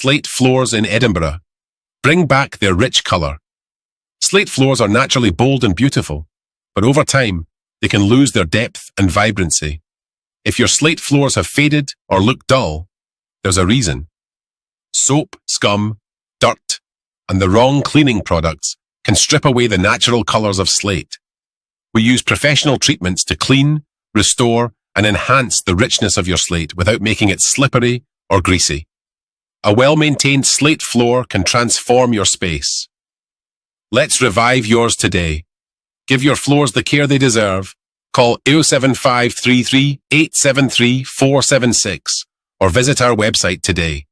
slate floors in Edinburgh. Bring back their rich colour. Slate floors are naturally bold and beautiful, but over time, they can lose their depth and vibrancy. If your slate floors have faded or look dull, there's a reason. Soap, scum, dirt, and the wrong cleaning products can strip away the natural colours of slate. We use professional treatments to clean, restore, and enhance the richness of your slate without making it slippery or greasy. A well-maintained slate floor can transform your space. Let's revive yours today. Give your floors the care they deserve. Call 07533 873 476 or visit our website today.